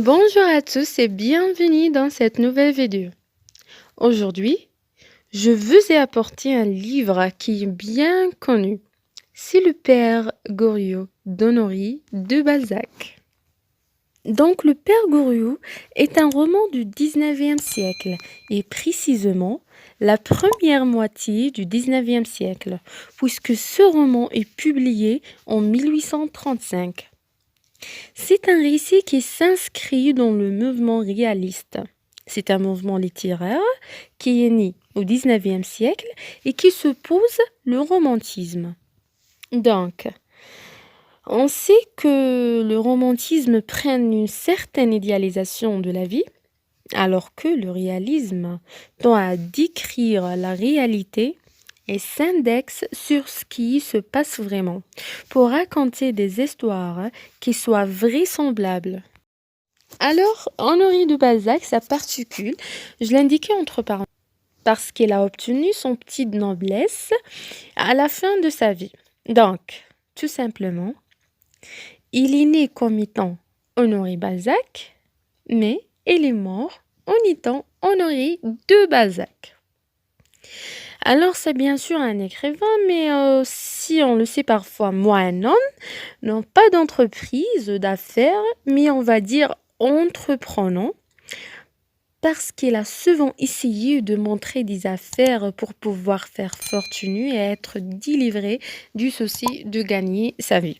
Bonjour à tous et bienvenue dans cette nouvelle vidéo. Aujourd'hui, je vous ai apporté un livre qui est bien connu. C'est le Père Goriot d'Honoré de Balzac. Donc, le Père Goriot est un roman du 19e siècle et précisément la première moitié du 19e siècle, puisque ce roman est publié en 1835. C'est un récit qui s'inscrit dans le mouvement réaliste. C'est un mouvement littéraire qui est né au XIXe siècle et qui s'oppose le romantisme. Donc, on sait que le romantisme prenne une certaine idéalisation de la vie, alors que le réalisme tend à décrire la réalité et s'indexe sur ce qui se passe vraiment, pour raconter des histoires qui soient vraisemblables. Alors, Honoré de Balzac, sa particule, je l'indiquais entre parenthèses, parce qu'il a obtenu son titre de noblesse à la fin de sa vie. Donc, tout simplement, il est né comme étant Honoré Balzac, mais il est mort en étant Honoré de Balzac. Alors, c'est bien sûr un écrivain, mais si on le sait parfois, moi, un homme, non pas d'entreprise, d'affaires, mais on va dire entreprenant, parce qu'il a souvent essayé de montrer des affaires pour pouvoir faire fortune et être délivré du souci de gagner sa vie.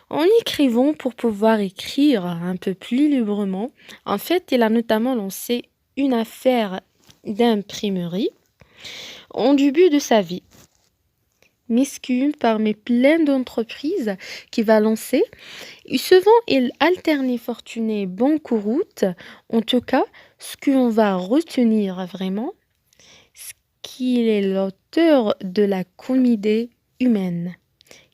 En écrivant pour pouvoir écrire un peu plus librement, en fait, il a notamment lancé une affaire d'imprimerie en début de sa vie. Mesquine parmi plein d'entreprises qu'il va lancer, et souvent il alternait fortuné et banqueroute. En tout cas, ce qu'on va retenir vraiment, c'est qu'il est l'auteur de la Comédie humaine,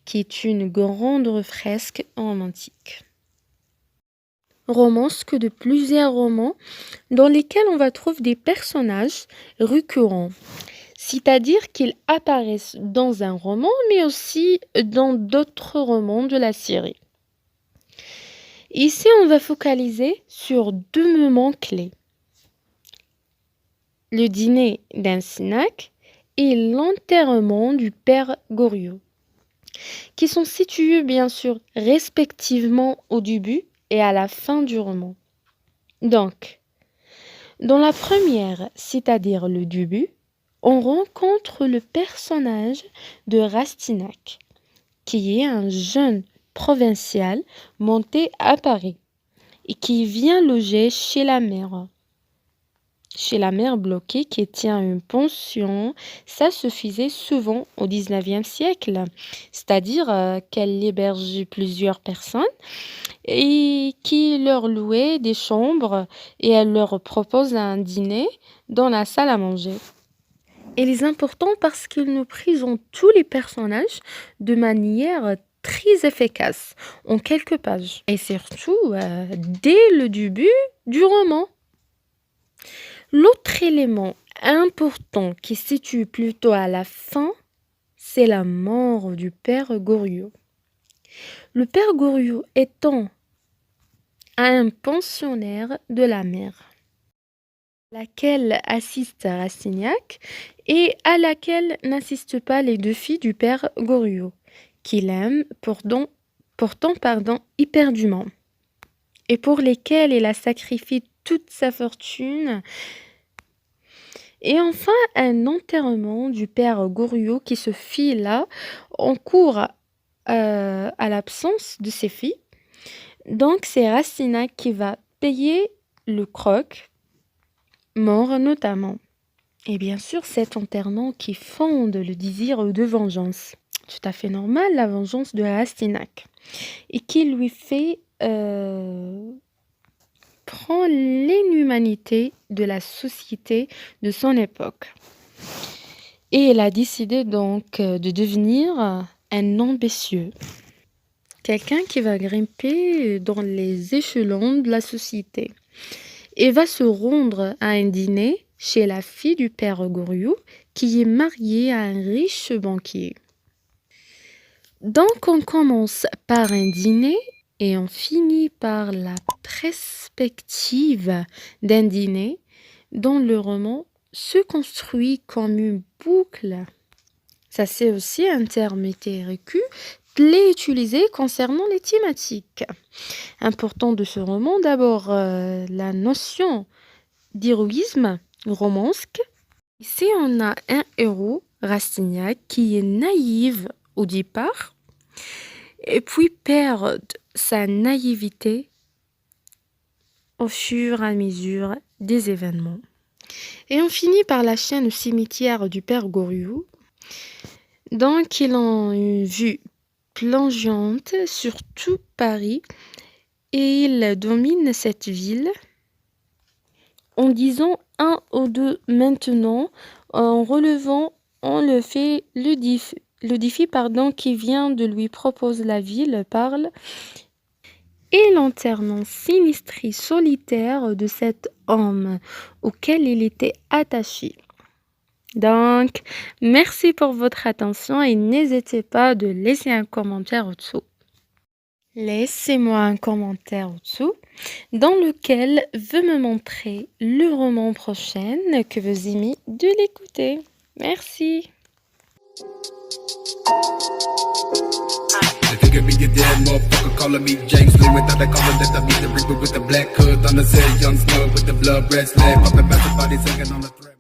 qui est une grande fresque romantique. Romance que de plusieurs romans dans lesquels on va trouver des personnages récurrents. C'est-à-dire qu'ils apparaissent dans un roman, mais aussi dans d'autres romans de la série. Ici, on va focaliser sur deux moments clés. Le dîner d'Astynac et l'enterrement du père Goriot, qui sont situés bien sûr respectivement au début et à la fin du roman. Donc, dans la première, c'est-à-dire le début, on rencontre le personnage de Rastignac, qui est un jeune provincial monté à Paris et qui vient loger chez la mère. Chez la mère bloquée qui tient une pension, ça se faisait souvent au 19e siècle, c'est-à-dire qu'elle hébergeait plusieurs personnes et qui leur louait des chambres et elle leur propose un dîner dans la salle à manger. Il est important parce qu'il nous présente tous les personnages de manière très efficace, en quelques pages. Et surtout, dès le début du roman. L'autre élément important qui se situe plutôt à la fin, c'est la mort du père Goriot. Le père Goriot étant un pensionnaire de la mère, laquelle assiste à Rastignac et à laquelle n'assistent pas les deux filles du père Goriot, qu'il aime pourtant éperdument, et pour lesquelles il a sacrifié toute sa fortune. Et enfin, un enterrement du père Goriot qui se fit là en cours à l'absence de ses filles. Donc, c'est Rastignac qui va payer le croc, mort notamment. Et bien sûr, cet enterrement qui fonde le désir de vengeance. Tout à fait normal, la vengeance de Rastignac. Et qui lui fait prend l'inhumanité de la société de son époque. Et il a décidé donc de devenir un ambitieux. Quelqu'un qui va grimper dans les échelons de la société. Et va se rendre à un dîner chez la fille du père Goriot qui est mariée à un riche banquier. Donc on commence par un dîner et on finit par la perspective d'un dîner dont le roman se construit comme une boucle. Ça, c'est aussi un terme TRQ très utilisé concernant les thématiques. Important de ce roman, d'abord la notion d'héroïsme romanesque. Ici, on a un héros, Rastignac, qui est naïf au départ, et puis perd sa naïveté au fur et à mesure des événements. Et on finit par la chaîne au cimetière du Père Goriot. Donc, ils ont une vue plongeante sur tout Paris et ils dominent cette ville. En disant un ou deux maintenant, en relevant, on le fait le défi qui vient de lui proposer la ville parle et l'enterrement sinistre et solitaire de cet homme auquel il était attaché. Donc, merci pour votre attention et n'hésitez pas de laisser un commentaire au-dessous. Laissez-moi un commentaire au-dessous dans lequel vous me montrer le roman prochain que vous aimez de l'écouter. Merci. If you give me your dead motherfucker calling me James Lee without the collar that I need the reaper with the black hood on the set, young snug with the blood red slag, popping massive bodies hanging on the thread.